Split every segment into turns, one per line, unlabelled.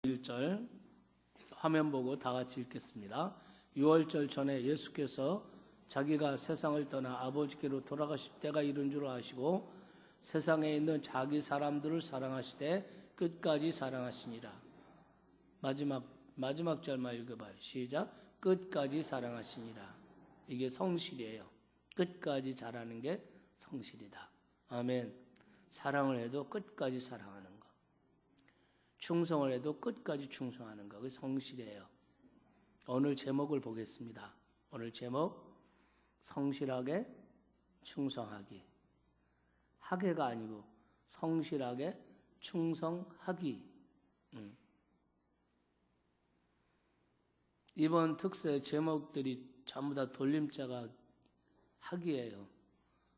1절 화면 보고 다 같이 읽겠습니다. 6월절 전에 예수께서 자기가 세상을 떠나 아버지께로 돌아가실 때가 이른 줄 아시고 세상에 있는 자기 사람들을 사랑하시되 끝까지 사랑하시니라. 마지막 절만 읽어봐요. 시작. 끝까지 사랑하시니라. 이게 성실이에요. 끝까지 잘하는 게 성실이다. 아멘. 사랑을 해도 끝까지 사랑하는 거. 충성을 해도 끝까지 충성하는 거. 그게 성실이에요. 오늘 제목을 보겠습니다. 오늘 제목 성실하게 충성하기. 하게가 아니고 성실하게 충성하기. 이번 특세 제목들이 전부 다 돌림자가 하기예요.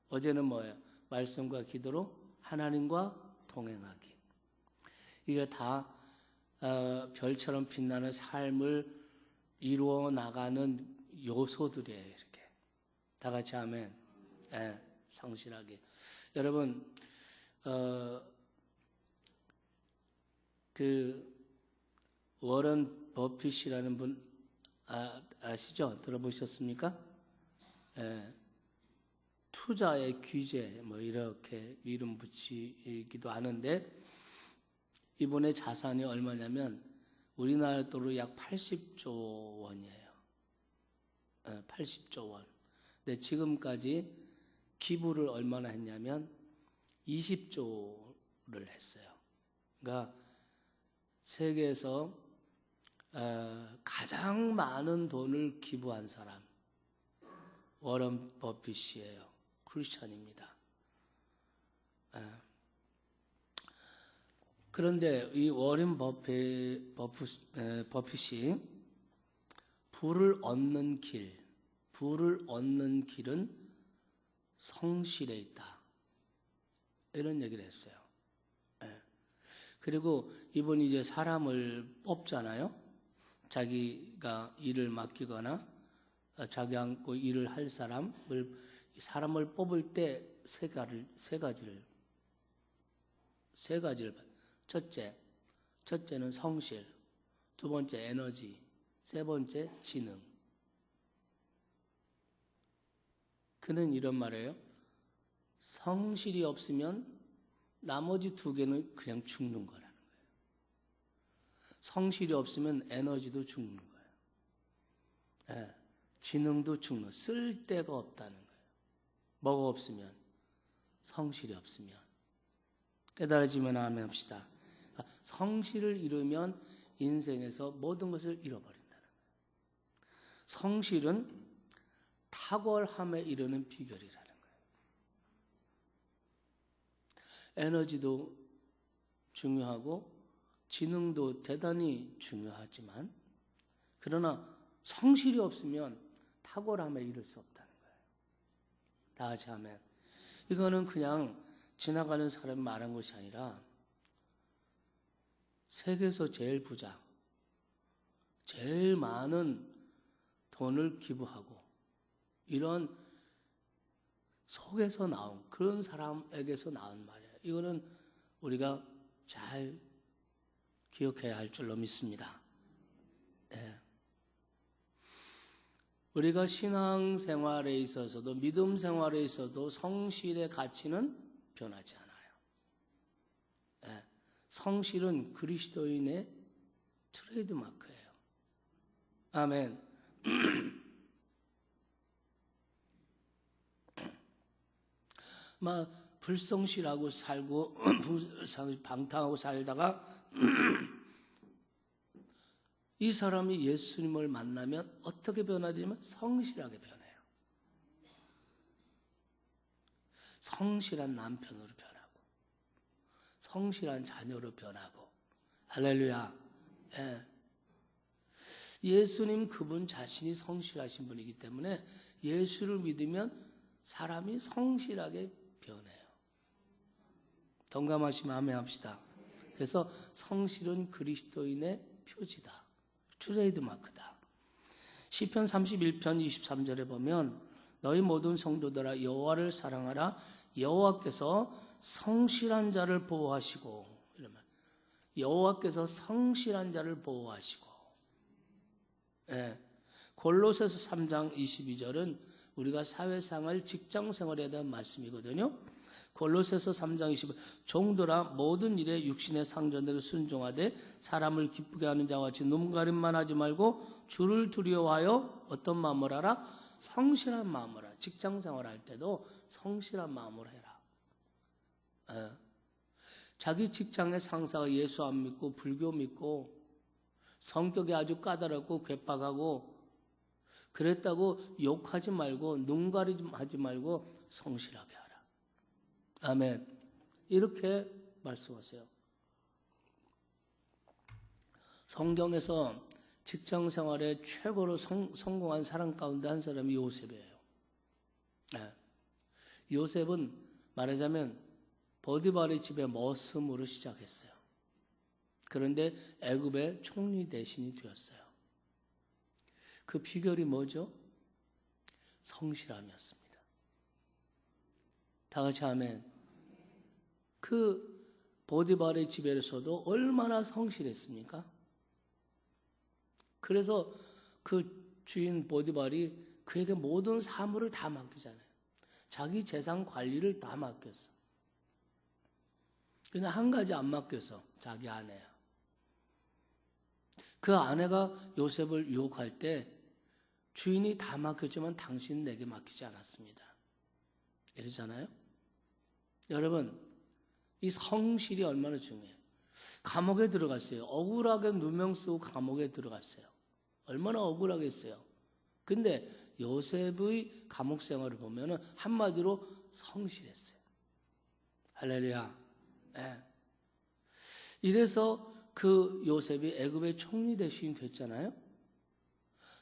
어제는 뭐예요? 말씀과 기도로 하나님과 동행하기. 이게 다 별처럼 빛나는 삶을 이루어 나가는 요소들이에요. 이렇게 다 같이 하면 성실하게. 여러분 그 워런 버핏이라는 분 아시죠? 들어보셨습니까? 투자의 규제 뭐 이렇게 이름 붙이기도 하는데 이분의 자산이 얼마냐면 우리나라 돈으로 약 80조 원이에요. 80조 원. 근데 지금까지 기부를 얼마나 했냐면 20조를 했어요. 그러니까 세계에서 가장 많은 돈을 기부한 사람 워런 버핏이에요. 크리스찬입니다. 그런데 이 워런 버핏이 부를 얻는 길은 성실에 있다. 이런 얘기를 했어요. 그리고 이분이 이제 사람을 뽑잖아요. 자기가 일을 맡기거나 자기 안고 일을 할 사람을 뽑을 때 세 가지를 첫째는 성실, 두 번째 에너지, 세 번째 지능. 그는 이런 말이에요. 성실이 없으면 나머지 두 개는 그냥 죽는 거라는 거예요. 성실이 없으면 에너지도 죽는 거예요. 지능도 죽는, 쓸 데가 없다는 거예요. 뭐가 없으면? 성실이 없으면. 깨달아지면 아멘 합시다. 성실을 잃으면 인생에서 모든 것을 잃어버린다는 거예요. 성실은 탁월함에 이르는 비결이라는 거예요. 에너지도 중요하고 지능도 대단히 중요하지만 그러나 성실이 없으면 탁월함에 이를 수 없다는 거예요. 다 같이 하면 이거는 그냥 지나가는 사람이 말한 것이 아니라 세계에서 제일 부자, 제일 많은 돈을 기부하고 이런 속에서 나온 그런 사람에게서 나온 말이에요. 이거는 우리가 잘 기억해야 할 줄로 믿습니다. 우리가 신앙생활에 있어서도 믿음 생활에 있어도 성실의 가치는 변하지 않아요. 성실은 그리스도인의 트레이드마크예요. 아멘. 막 불성실하고 살고 방탕하고 살다가 이 사람이 예수님을 만나면 어떻게 변하냐면 성실하게 변해요. 성실한 남편으로 변하고 성실한 자녀로 변하고 할렐루야. 예수님 그분 자신이 성실하신 분이기 때문에 예수를 믿으면 사람이 성실하게 변해요. 동감하시면 아멘 합시다. 그래서 성실은 그리스도인의 표지다. 트레이드마크다. 시편 31편 23절에 보면 너희 모든 성도들아 여호와를 사랑하라. 여호와께서 성실한 자를 보호하시고 이러면 여호와께서 성실한 자를 보호하시고, 예, 골로새서 3장 22절은 우리가 사회생활, 직장생활에 대한 말씀이거든요. 골로새서 3장 20절, 종들아 모든 일에 육신의 상전대로 순종하되 사람을 기쁘게 하는 자와 같이 눈가림만 하지 말고 주를 두려워하여 어떤 마음을 하라? 성실한 마음을 하라. 직장생활 할 때도 성실한 마음을 해라. 예. 자기 직장의 상사가 예수 안 믿고 불교 믿고 성격이 아주 까다롭고 괴팍하고 그랬다고 욕하지 말고 눈 가리지 말고 성실하게 하라. 아멘. 이렇게 말씀하세요. 성경에서 직장 생활에 최고로 성공한 사람 가운데 한 사람이 요셉이에요. 네. 요셉은 말하자면 보디발의 집에 머슴으로 시작했어요. 그런데 애굽의 총리 대신이 되었어요. 그 비결이 뭐죠? 성실함이었습니다. 다 같이 아멘. 그 보디발의 집에서도 얼마나 성실했습니까? 그래서 그 주인 보디발이 그에게 모든 사물을 다 맡기잖아요. 자기 재산 관리를 다 맡겼어. 그냥 한 가지 안 맡겼어. 자기 아내야. 그 아내가 요셉을 유혹할 때 주인이 다 맡겼지만 당신은 내게 맡기지 않았습니다. 이러잖아요. 여러분, 이 성실이 얼마나 중요해요. 감옥에 들어갔어요. 억울하게 누명 쓰고 감옥에 들어갔어요. 얼마나 억울하겠어요. 근데 요셉의 감옥 생활을 보면은 한마디로 성실했어요. 할렐루야. 네. 이래서 그 요셉이 애굽의 총리 대신이 됐잖아요.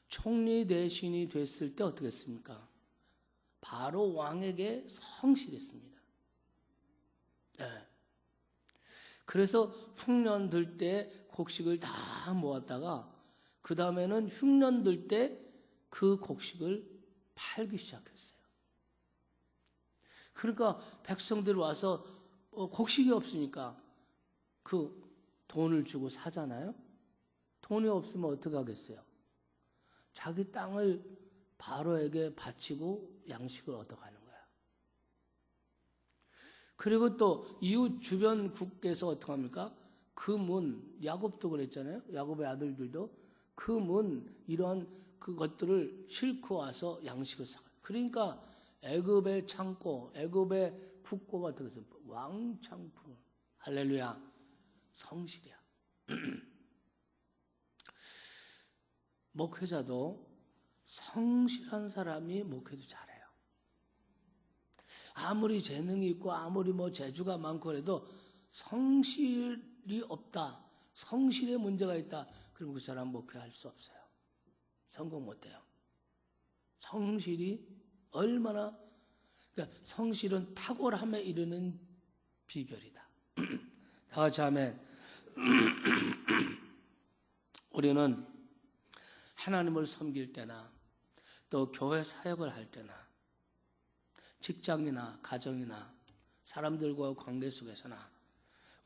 총리 대신이 됐을 때 어떻게 했습니까? 바로 왕에게 성실했습니다. 네. 그래서 흉년 들 때 곡식을 다 모았다가 그 다음에는 흉년 들 때 그 곡식을 팔기 시작했어요. 그러니까 백성들이 와서 곡식이 없으니까 그 돈을 주고 사잖아요. 돈이 없으면 어떻게 하겠어요? 자기 땅을 바로에게 바치고 양식을 얻어가는 거야. 그리고 또 이웃 주변국에서 어떻게 합니까? 그 문, 야곱도 그랬잖아요. 야곱의 아들들도 그 문, 이런 그것들을 싣고 와서 양식을 사가요. 그러니까 애굽의 창고, 애굽의 국고가 들어서 왕창풍. 할렐루야. 성실이야. 목회자도 성실한 사람이 목회도 잘해요. 아무리 재능이 있고 아무리 재주가 많고 그래도 성실이 없다. 성실에 문제가 있다. 그럼 그 사람 목회할 수 없어요. 성공 못해요. 성실이 얼마나, 그러니까 성실은 탁월함에 이르는 비결이다. 다 같이 하면 우리는 하나님을 섬길 때나 또 교회 사역을 할 때나 직장이나 가정이나 사람들과 관계 속에서나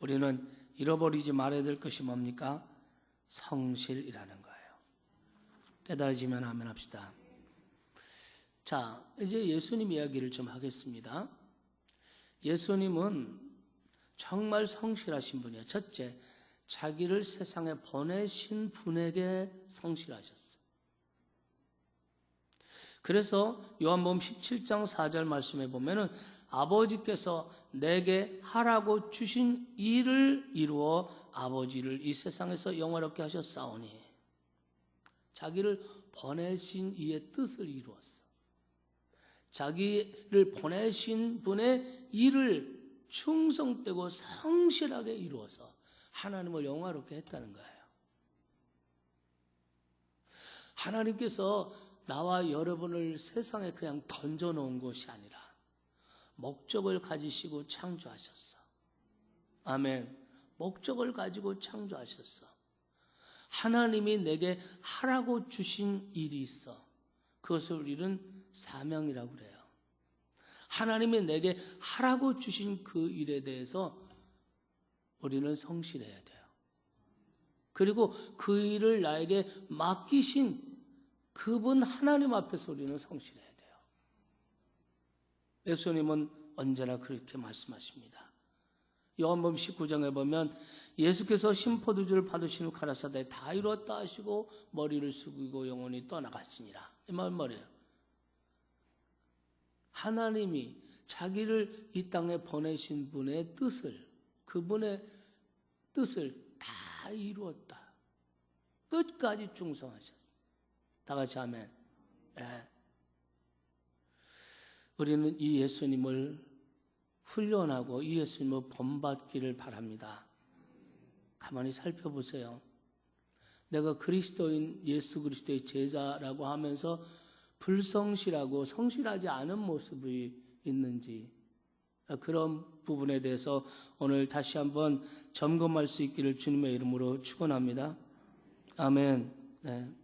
우리는 잃어버리지 말아야 될 것이 뭡니까? 성실이라는 거예요. 깨달아지면 아멘 합시다. 자, 이제 예수님 이야기를 좀 하겠습니다. 예수님은 정말 성실하신 분이에요. 첫째, 자기를 세상에 보내신 분에게 성실하셨어요. 그래서 요한복음 17장 4절 말씀에 보면은 아버지께서 내게 하라고 주신 일을 이루어 아버지를 이 세상에서 영화롭게 하셨사오니, 자기를 보내신 이의 뜻을 이루었어. 자기를 보내신 분의 일을 충성되고 성실하게 이루어서 하나님을 영화롭게 했다는 거예요. 하나님께서 나와 여러분을 세상에 그냥 던져놓은 것이 아니라 목적을 가지시고 창조하셨어. 아멘. 목적을 가지고 창조하셨어. 하나님이 내게 하라고 주신 일이 있어. 그것을 우리는 사명이라고 그래요. 하나님이 내게 하라고 주신 그 일에 대해서 우리는 성실해야 돼요. 그리고 그 일을 나에게 맡기신 그분 하나님 앞에서 우리는 성실해야 돼요. 예수님은 언제나 그렇게 말씀하십니다. 요한복음 19장에 보면 예수께서 신포도주를 받으신 후 가라사대 다 이루었다 하시고 머리를 숙이고 영원히 떠나갔습니다. 이 말 뭐래요? 하나님이 자기를 이 땅에 보내신 분의 뜻을, 그분의 뜻을 다 이루었다. 끝까지 충성하셨다. 다 같이 아멘. 예. 우리는 이 예수님을 훈련하고 이 예수님을 본받기를 바랍니다. 가만히 살펴보세요. 내가 그리스도인 예수 그리스도의 제자라고 하면서 불성실하고 성실하지 않은 모습이 있는지, 그런 부분에 대해서 오늘 다시 한번 점검할 수 있기를 주님의 이름으로 축원합니다. 아멘. 네.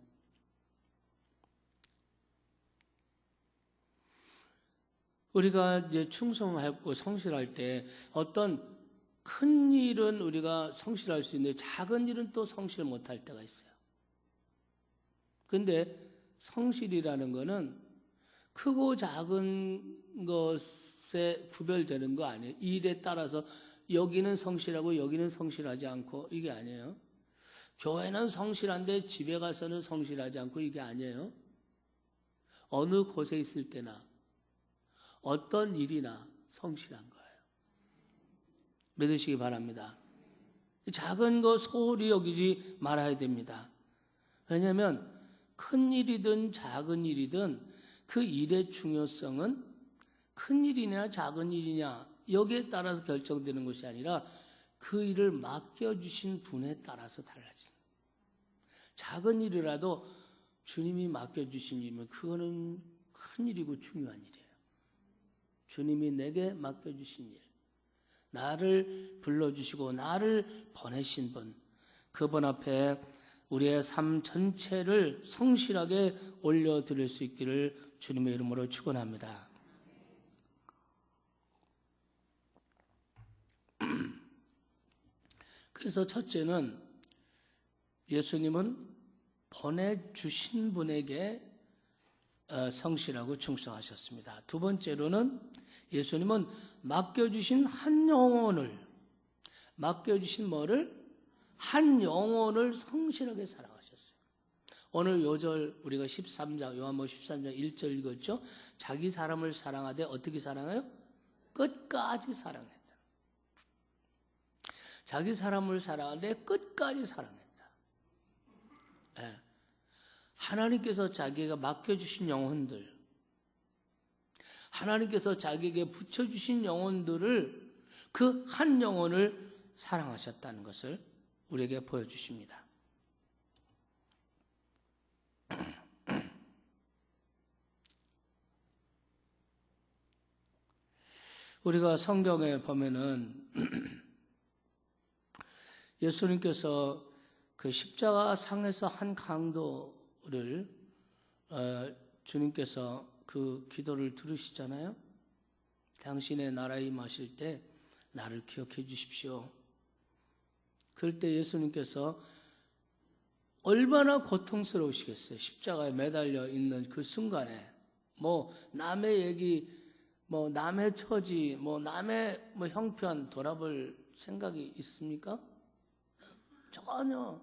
우리가 이제 충성하고 성실할 때 어떤 큰 일은 우리가 성실할 수 있는데 작은 일은 또 성실 못할 때가 있어요. 그런데 성실이라는 거는 크고 작은 것에 구별되는 거 아니에요. 일에 따라서 여기는 성실하고 여기는 성실하지 않고 이게 아니에요. 교회는 성실한데 집에 가서는 성실하지 않고 이게 아니에요. 어느 곳에 있을 때나 어떤 일이나 성실한 거예요. 믿으시기 바랍니다. 작은 거 소홀히 여기지 말아야 됩니다. 왜냐하면 큰 일이든 작은 일이든 그 일의 중요성은 큰 일이냐 작은 일이냐 여기에 따라서 결정되는 것이 아니라 그 일을 맡겨주신 분에 따라서 달라집니다. 작은 일이라도 주님이 맡겨주신 일이면 그거는 큰 일이고 중요한 일이에요. 주님이 내게 맡겨주신 일, 나를 불러주시고 나를 보내신 분, 그분 앞에 우리의 삶 전체를 성실하게 올려드릴 수 있기를 주님의 이름으로 축원합니다. 그래서 첫째는 예수님은 보내주신 분에게 성실하고 충성하셨습니다. 두 번째로는 예수님은 맡겨주신 한 영혼을, 맡겨주신 뭐를? 한 영혼을 성실하게 사랑하셨어요. 오늘 요절 우리가 13장, 요한복음 13장 1절 읽었죠? 자기 사람을 사랑하되 어떻게 사랑해요? 끝까지 사랑했다. 자기 사람을 사랑하되 끝까지 사랑했다. 네. 하나님께서 자기가 맡겨주신 영혼들, 하나님께서 자기에게 붙여주신 영혼들을, 그 한 영혼을 사랑하셨다는 것을 우리에게 보여주십니다. 우리가 성경에 보면은 예수님께서 그 십자가 상에서 한 강도를 주님께서 그 기도를 들으시잖아요. 당신의 나라에 임하실 때 나를 기억해 주십시오. 그럴 때 예수님께서 얼마나 고통스러우시겠어요. 십자가에 매달려 있는 그 순간에 뭐 남의 얘기, 뭐 남의 처지, 뭐 남의 뭐 형편 돌아볼 생각이 있습니까? 전혀.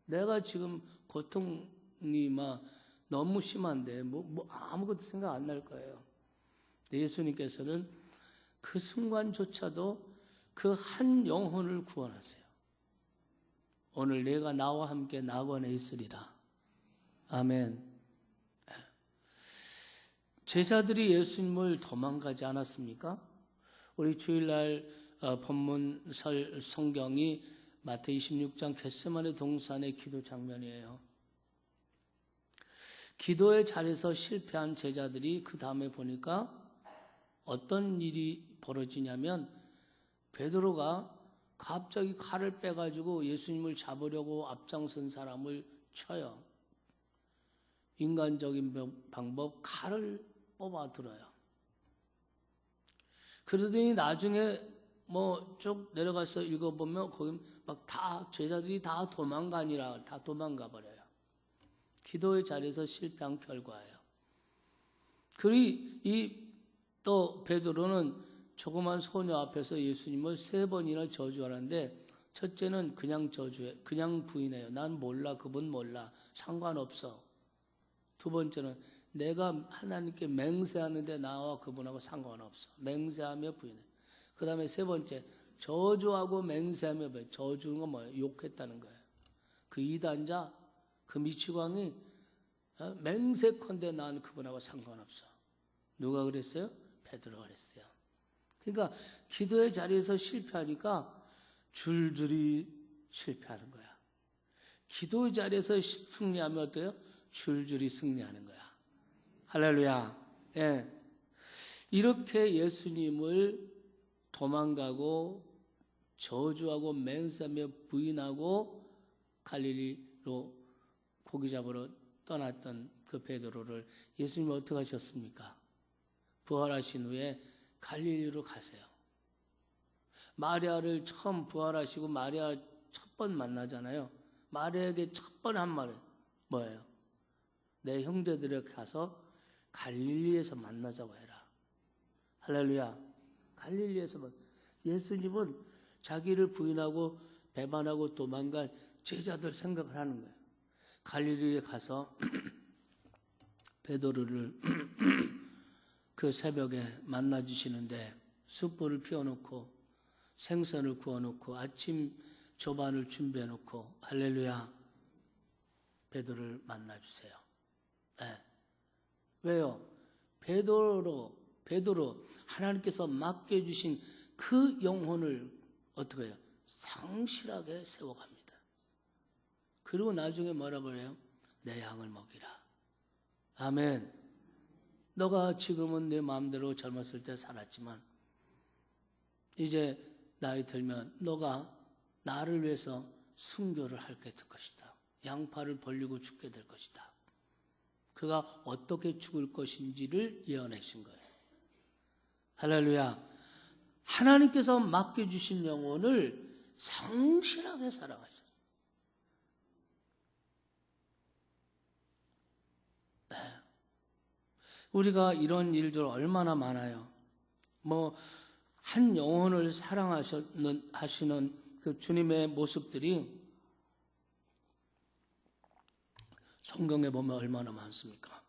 내가 지금 고통이 막 너무 심한데 뭐 아무것도 생각 안 날 거예요. 예수님께서는 그 순간조차도 그 한 영혼을 구원하세요. 오늘 내가 나와 함께 낙원에 있으리라. 아멘. 제자들이 예수님을 도망가지 않았습니까? 우리 주일날 본문 성경이 마태복음 26장 겟세마네 동산의 기도 장면이에요. 기도의 자리에서 실패한 제자들이 그 다음에 보니까 어떤 일이 벌어지냐면 베드로가 갑자기 칼을 빼가지고 예수님을 잡으려고 앞장선 사람을 쳐요. 인간적인 방법 칼을 뽑아 들어요. 그러더니 나중에 뭐 쭉 내려가서 읽어보면 거기 막 다 제자들이 다 도망가니라 다 도망가 버려요. 기도의 자리에서 실패한 결과예요. 그리고 또 베드로는 조그만 소녀 앞에서 예수님을 3번이나 저주하는데, 첫째는 그냥 저주해, 그냥 부인해요. 난 몰라, 그분 몰라, 상관없어. 두 번째는 내가 하나님께 맹세하는데 나와 그분하고 상관없어. 맹세하며 부인해. 그 다음에 세 번째, 저주하고 맹세하며 부인해. 저주는 건 뭐예요? 욕했다는 거예요. 그 이단자, 그 미치광이 맹세컨대 난 그분하고 상관없어. 누가 그랬어요? 베드로가 그랬어요. 그러니까 기도의 자리에서 실패하니까 줄줄이 실패하는 거야. 기도의 자리에서 승리하면 어때요? 줄줄이 승리하는 거야. 할렐루야. 예. 이렇게 예수님을 도망가고 저주하고 맹세하며 부인하고 갈릴리로 고기 잡으러 떠났던 그 베드로를 예수님이 어떻게 하셨습니까? 부활하신 후에 갈릴리로 가세요. 마리아를 처음 부활하시고 마리아 첫 번 만나잖아요. 마리아에게 첫 번 한 말은 뭐예요? 내 형제들에게 가서 갈릴리에서 만나자고 해라. 할렐루야. 갈릴리에서 예수님은 자기를 부인하고 배반하고 도망간 제자들 생각을 하는 거예요. 갈릴리에 가서 베드로를 그 새벽에 만나 주시는데 숯불을 피워놓고 생선을 구워놓고 아침 조반을 준비해놓고 할렐루야 베드로를 만나주세요. 네. 왜요? 베드로 하나님께서 맡겨주신 그 영혼을 어떻게 해요? 성실하게 세워갑니다. 그리고 나중에 뭐라고 해요? 내 양을 먹이라. 아멘. 너가 지금은 내 마음대로 젊었을 때 살았지만 이제 나이 들면 너가 나를 위해서 순교를 하게 될 것이다. 양팔을 벌리고 죽게 될 것이다. 그가 어떻게 죽을 것인지를 예언해 주신 거예요. 할렐루야. 하나님께서 맡겨주신 영혼을 성실하게 살아가셨어요. 네. 우리가 이런 일들 얼마나 많아요. 한 영혼을 사랑하시는 그 주님의 모습들이 성경에 보면 얼마나 많습니까?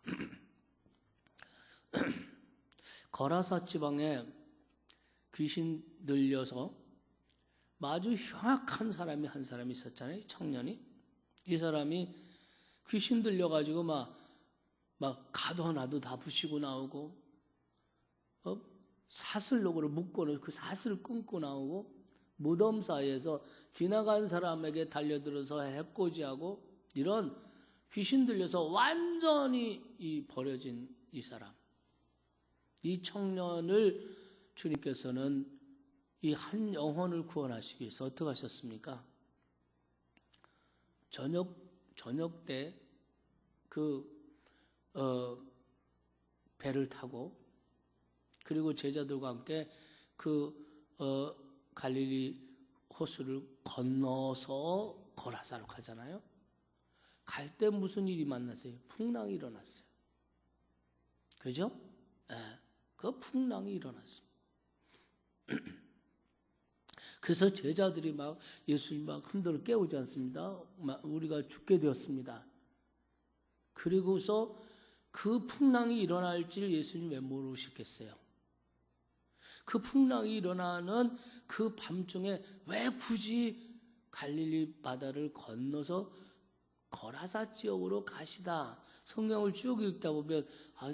거라사 지방에 귀신 들려서 아주 흉악한 사람이 한 사람이 있었잖아요. 청년이. 이 사람이 귀신 들려가지고 막 가도 나도 다 부시고 나오고 사슬록으로 묶고는 그 사슬을 끊고 나오고 무덤 사이에서 지나간 사람에게 달려들어서 해코지하고 이런 귀신 들려서 완전히 버려진 이 사람. 이 청년을 주님께서는 이 한 영혼을 구원하시기 위해서 어떻게 하셨습니까? 저녁 때 배를 타고 그리고 제자들과 함께 갈릴리 호수를 건너서 거라사로 가잖아요. 갈 때 무슨 일이 만났어요? 풍랑이 일어났어요. 그죠? 네, 그 풍랑이 일어났습니다. 그래서 제자들이 막 예수님 막 흔들어 깨우지 않습니다. 우리가 죽게 되었습니다. 그리고서 그 풍랑이 일어날 줄 예수님 왜 모르셨겠어요? 그 풍랑이 일어나는 그 밤중에 왜 굳이 갈릴리 바다를 건너서 거라사 지역으로 가시다. 성경을 쭉 읽다 보면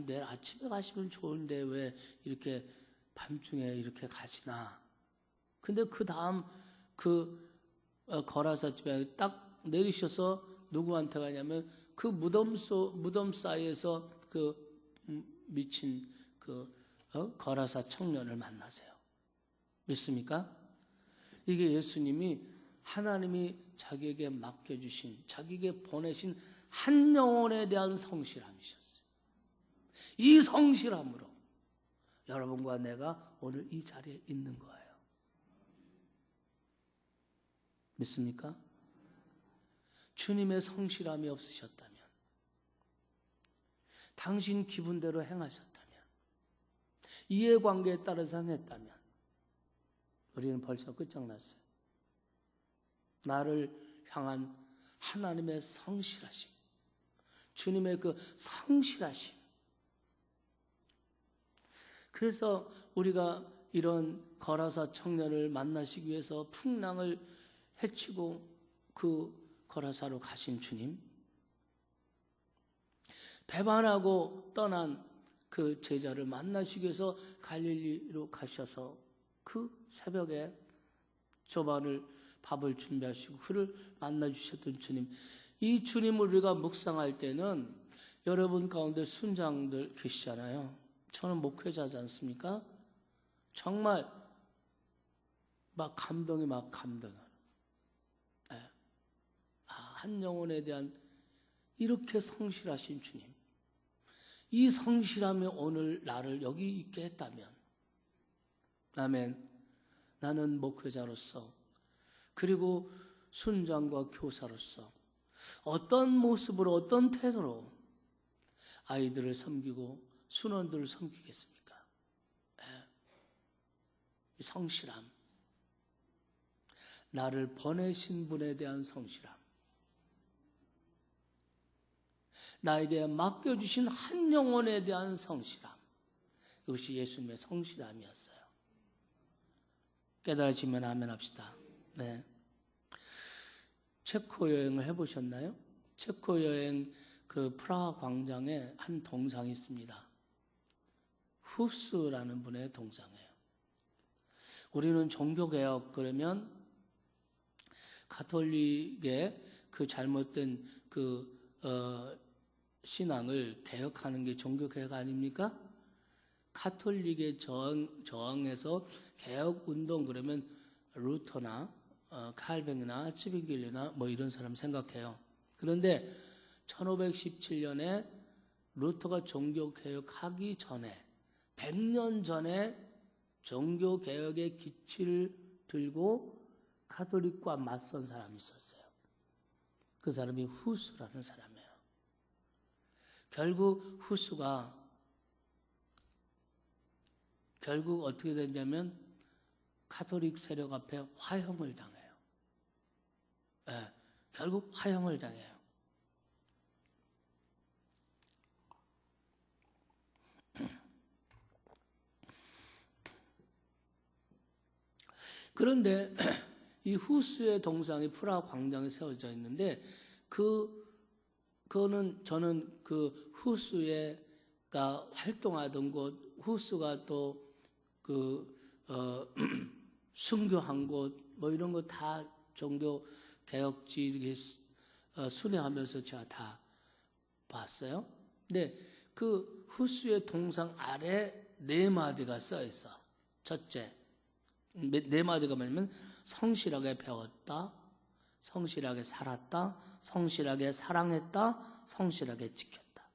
내일 아침에 가시면 좋은데 왜 이렇게 밤중에 이렇게 가시나. 근데 그 다음 거라사 지역에 딱 내리셔서 누구한테 가냐면 그 무덤 사이에서 미친 거라사 청년을 만나세요. 믿습니까? 이게 예수님이 하나님이 자기에게 맡겨주신, 자기에게 보내신 한 영혼에 대한 성실함이셨어요. 이 성실함으로 여러분과 내가 오늘 이 자리에 있는 거예요. 믿습니까? 주님의 성실함이 없으셨다면, 당신 기분대로 행하셨다면, 이해관계에 따라서 행했다면 우리는 벌써 끝장났어요. 나를 향한 하나님의 성실하심, 주님의 그 성실하심. 그래서 우리가 이런 거라사 청년을 만나시기 위해서 풍랑을 헤치고 그 거라사로 가신 주님, 배반하고 떠난 그 제자를 만나시기 위해서 갈릴리로 가셔서 그 새벽에 밥을 준비하시고 그를 만나주셨던 주님, 이 주님을 우리가 묵상할 때는 여러분 가운데 순장들 계시잖아요. 저는 목회자지 않습니까? 정말 막 감동이 막 감동을. 한 영혼에 대한 이렇게 성실하신 주님, 이 성실함이 오늘 나를 여기 있게 했다면, 아멘. 나는 목회자로서 그리고 순장과 교사로서 어떤 모습으로 어떤 태도로 아이들을 섬기고 순원들을 섬기겠습니까? 성실함, 나를 보내신 분에 대한 성실함, 나에게 맡겨주신 한 영혼에 대한 성실함, 이것이 예수님의 성실함이었어요. 깨달아지면 아멘 합시다. 네. 체코 여행을 해보셨나요? 체코 여행 그 프라하 광장에 한 동상이 있습니다. 후스라는 분의 동상이에요. 우리는 종교개혁 그러면 가톨릭의 그 잘못된 신앙을 개혁하는 게 종교개혁 아닙니까? 가톨릭에 저항해서 개혁운동 그러면 루터나 칼뱅이나 츠빙길리나 뭐 이런 사람 생각해요. 그런데 1517년에 루터가 종교개혁하기 전에 100년 전에 종교개혁의 기치를 들고 가톨릭과 맞선 사람이 있었어요. 그 사람이 후스라는 사람이에요. 결국 어떻게 됐냐면 가톨릭 세력 앞에 화형을 당해요. 결국 화형을 당해요. 그런데 이 후스의 동상이 프라하 광장에 세워져 있는데 그거는 저는 그 후스가 활동하던 곳, 후스가 또 순교한 곳, 뭐 이런 거 다 종교 개혁지 이렇게 순회하면서 제가 다 봤어요. 근데 그 후스의 동상 아래 4마디가 써 있어. 첫째, 4마디가 뭐냐면 성실하게 배웠다, 성실하게 살았다, 성실하게 사랑했다, 성실하게 지켰다.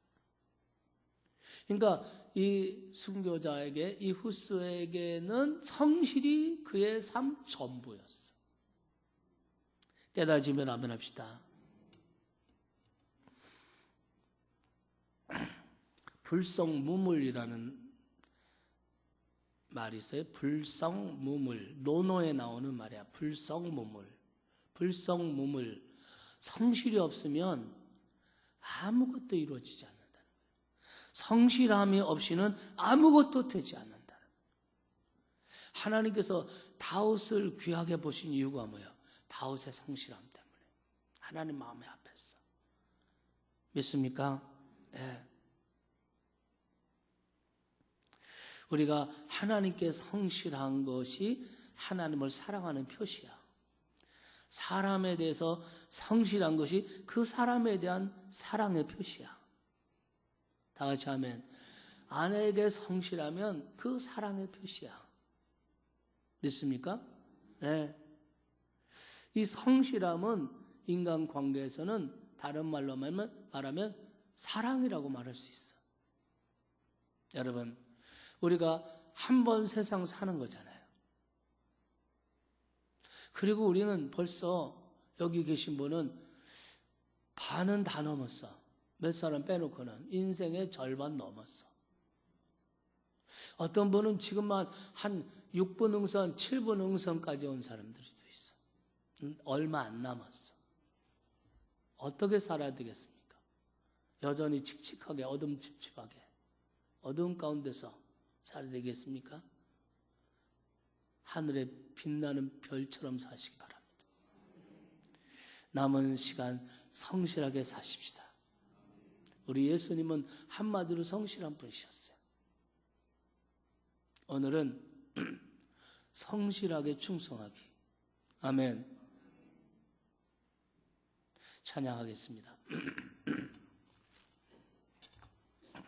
그러니까 이 순교자에게, 이 후스에게는 성실이 그의 삶 전부였어. 깨달아지면 아멘 합시다. 불성무물이라는 말이 있어요. 불성무물. 논어에 나오는 말이야. 불성무물. 성실이 없으면 아무것도 이루어지지 않는다는 거예요. 성실함이 없이는 아무것도 되지 않는다는 거예요. 하나님께서 다윗을 귀하게 보신 이유가 뭐예요? 다윗의 성실함 때문에. 하나님 마음에 합했어. 믿습니까? 네. 우리가 하나님께 성실한 것이 하나님을 사랑하는 표시야. 사람에 대해서 성실한 것이 그 사람에 대한 사랑의 표시야. 다 같이 하면 아내에게 성실하면 그 사랑의 표시야. 믿습니까? 네. 이 성실함은 인간관계에서는 다른 말로 말하면 사랑이라고 말할 수 있어. 여러분, 우리가 한 번 세상 사는 거잖아요. 그리고 우리는 벌써 여기 계신 분은 반은 다 넘었어. 몇 사람 빼놓고는 인생의 절반 넘었어. 어떤 분은 지금만 한 6분 응선, 7분 응선까지 온 사람들도 있어. 얼마 안 남았어. 어떻게 살아야 되겠습니까? 여전히 칙칙하게, 어둠찝찝하게, 어두운 가운데서 살아야 되겠습니까? 하늘에 빛나는 별처럼 사시기 바랍니다. 남은 시간 성실하게 사십시다. 우리 예수님은 한마디로 성실한 분이셨어요. 오늘은 성실하게 충성하기. 아멘. 찬양하겠습니다.